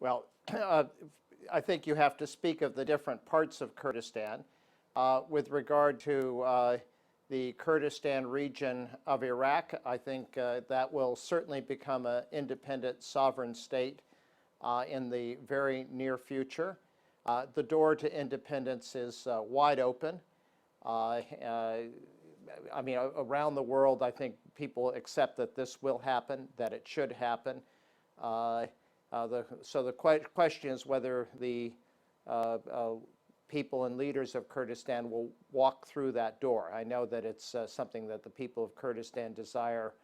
Well, I think you have to speak of the different parts of Kurdistan. With regard to the Kurdistan region of Iraq, I think that will certainly become an independent sovereign state in the very near future. The door to independence is wide open. I mean, around the world, I think people accept that this will happen, that it should happen. So the question is whether the people and leaders of Kurdistan will walk through that door. I know that it's something that the people of Kurdistan desire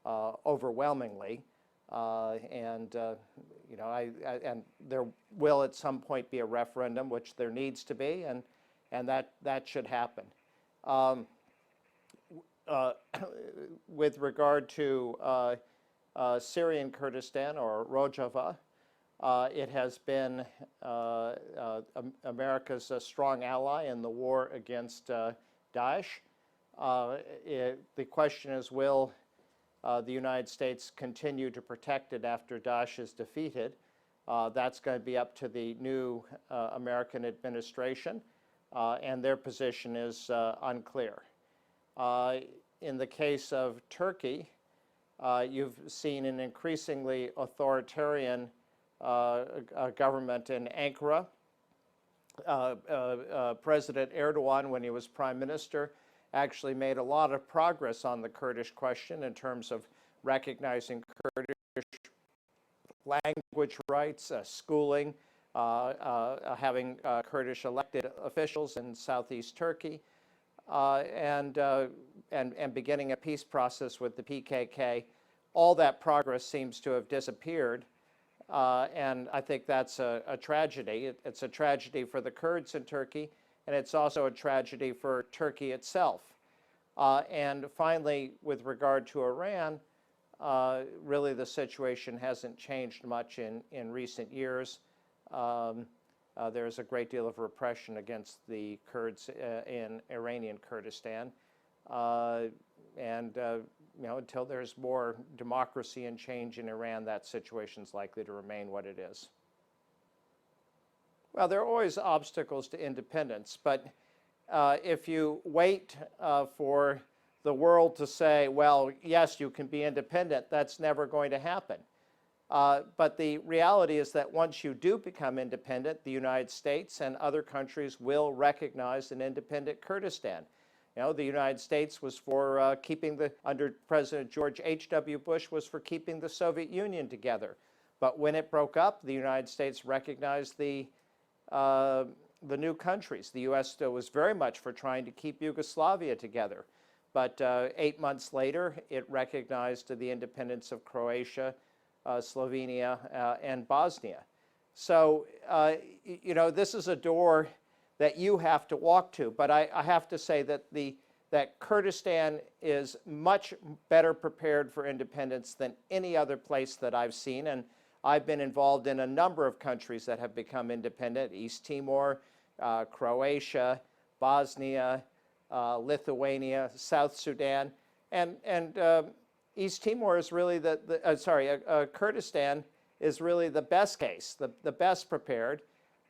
overwhelmingly, and you know, and there will at some point be a referendum, which there needs to be, and that should happen. With regard to Syrian Kurdistan, or Rojava, it has been America's strong ally in the war against Daesh. The question is, will the United States continue to protect it after Daesh is defeated? That's going to be up to the new American administration, and their position is unclear. In the case of Turkey, you've seen an increasingly authoritarian government in Ankara. President Erdogan, when he was prime minister, actually made a lot of progress on the Kurdish question in terms of recognizing Kurdish language rights, schooling, having Kurdish elected officials in southeast Turkey, and beginning a peace process with the PKK. All that progress seems to have disappeared, and I think that's a tragedy. It's a tragedy for the Kurds in Turkey, and it's also a tragedy for Turkey itself. And finally, with regard to Iran, really the situation hasn't changed much in recent years. There's a great deal of repression against the Kurds in Iranian Kurdistan. You know, until there's more democracy and change in Iran, that situation's likely to remain what it is. Well, there are always obstacles to independence, but if you wait for the world to say, well, yes, you can be independent, that's never going to happen. But the reality is that once you do become independent, the United States and other countries will recognize an independent Kurdistan. You know, the United States was for under President George H.W. Bush, was for keeping the Soviet Union together. But when it broke up, the United States recognized the new countries. The U.S. still was very much for trying to keep Yugoslavia together. But 8 months later, it recognized the independence of Croatia, Slovenia, and Bosnia. So, you know, this is a door that you have to walk to. But I have to say that that Kurdistan is much better prepared for independence than any other place that I've seen. And I've been involved in a number of countries that have become independent: East Timor, Croatia, Bosnia, Lithuania, South Sudan, and East Timor is really Kurdistan is really the best case, the best prepared.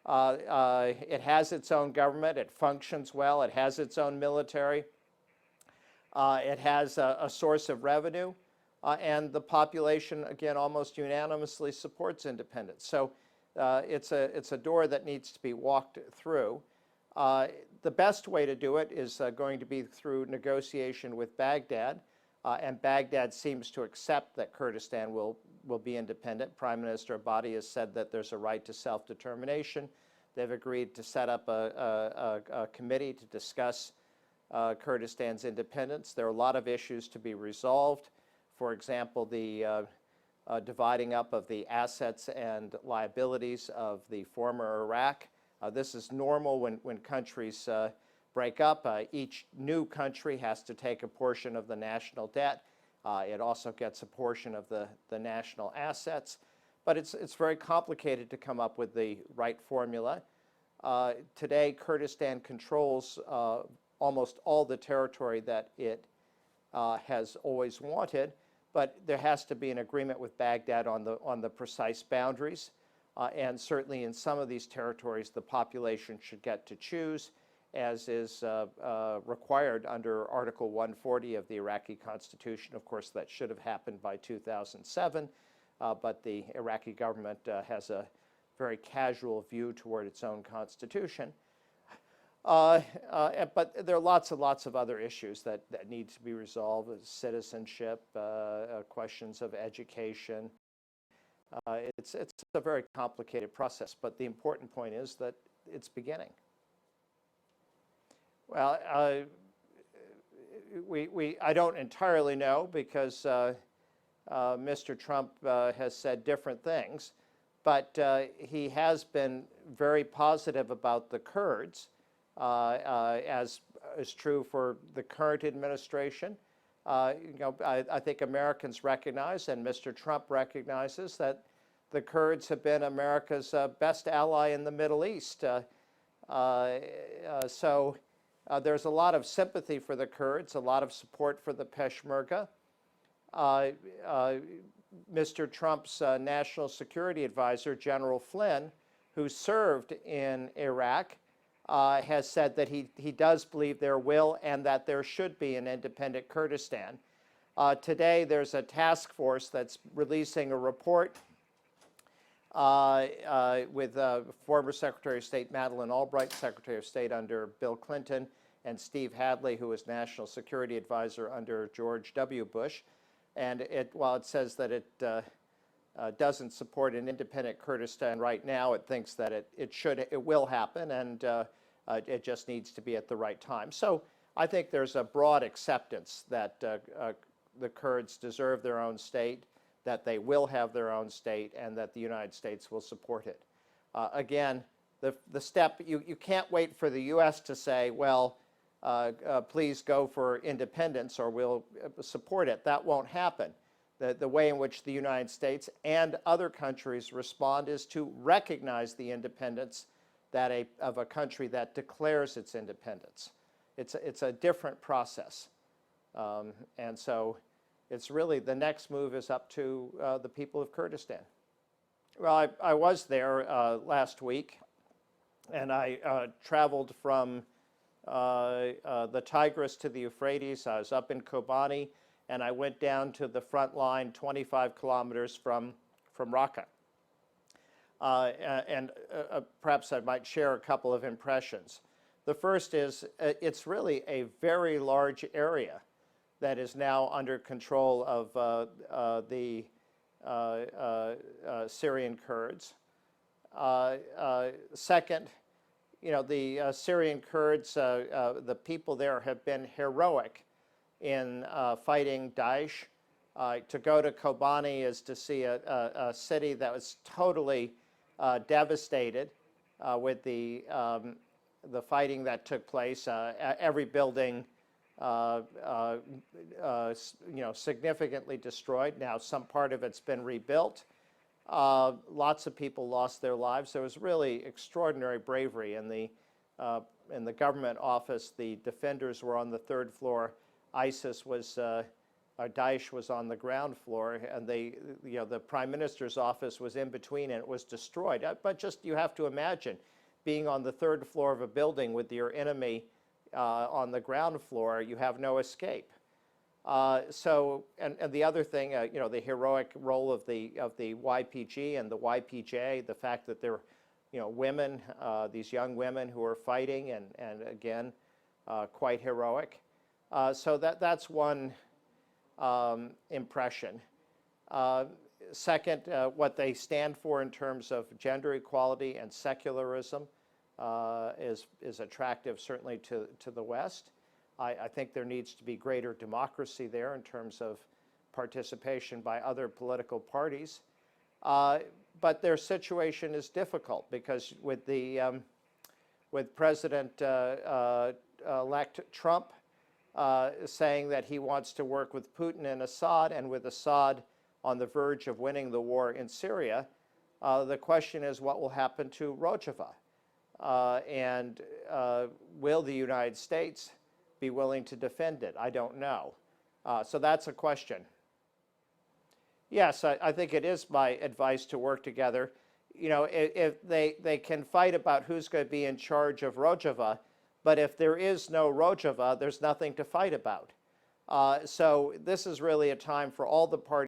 It has its own government, it functions well, it has its own military, it has a source of revenue, and the population, again, almost unanimously supports independence. So it's a door that needs to be walked through. The best way to do it is going to be through negotiation with Baghdad, and Baghdad seems to accept that Kurdistan will be independent. Prime Minister Abadi has said that there's a right to self-determination. They've agreed to set up a committee to discuss Kurdistan's independence. There are a lot of issues to be resolved. For example, the dividing up of the assets and liabilities of the former Iraq. This is normal when countries break up. Each new country has to take a portion of the national debt. It also gets a portion of the national assets. But it's very complicated to come up with the right formula. Today, Kurdistan controls almost all the territory that it has always wanted, but there has to be an agreement with Baghdad on the precise boundaries. And certainly in some of these territories, the population should get to choose, as is required under Article 140 of the Iraqi Constitution. Of course, that should have happened by 2007, but the Iraqi government has a very casual view toward its own constitution. But there are lots and lots of other issues that need to be resolved: citizenship, questions of education. It's a very complicated process, but the important point is that it's beginning. Well, I don't entirely know, because Mr. Trump has said different things, but he has been very positive about the Kurds, as is true for the current administration. I think Americans recognize, and Mr. Trump recognizes, that the Kurds have been America's best ally in the Middle East. So there's a lot of sympathy for the Kurds, a lot of support for the Peshmerga. Mr. Trump's national security advisor, General Flynn, who served in Iraq, has said that he does believe there will and that there should be an independent Kurdistan. Today, there's a task force that's releasing a report with former Secretary of State Madeleine Albright, Secretary of State under Bill Clinton, and Steve Hadley, who was National Security Advisor under George W. Bush. And while it says that it doesn't support an independent Kurdistan right now, it thinks that it will happen, and it just needs to be at the right time. So I think there's a broad acceptance that the Kurds deserve their own state, that they will have their own state, and that the United States will support it. Again, the step, you can't wait for the U.S. to say, well, please go for independence or we'll support it. That won't happen. The way in which the United States and other countries respond is to recognize the independence of a country that declares its independence. It's a different process. And so it's really, the next move is up to the people of Kurdistan. Well, I was there last week, and I traveled from the Tigris to the Euphrates. I was up in Kobani, and I went down to the front line 25 kilometers from Raqqa. And perhaps I might share a couple of impressions. The first is it's really a very large area that is now under control of the Syrian Kurds. Second, the Syrian Kurds, the people there have been heroic in fighting Daesh. To go to Kobani is to see a city that was totally devastated with the fighting that took place. Every building, significantly destroyed. Now, some part of it's been rebuilt. Lots of people lost their lives. There was really extraordinary bravery in the government office. The defenders were on the third floor. ISIS was, Daesh was on the ground floor, and the prime minister's office was in between, and it was destroyed. But just, you have to imagine being on the third floor of a building with your enemy on the ground floor. You have no escape. And the other thing, the heroic role of the YPG and the YPJ, the fact that they're, women, these young women who are fighting, and again, quite heroic. So that's one impression. Second, what they stand for in terms of gender equality and secularism is attractive, certainly to the West. I think there needs to be greater democracy there in terms of participation by other political parties. But their situation is difficult because with President-elect Trump saying that he wants to work with Putin and Assad, and with Assad on the verge of winning the war in Syria, the question is what will happen to Rojava? And will the United States be willing to defend it? I don't know. So that's a question. Yes, I think it is my advice to work together. you know, if they can fight about who's going to be in charge of Rojava, but if there is no Rojava, there's nothing to fight about. So this is really a time for all the parties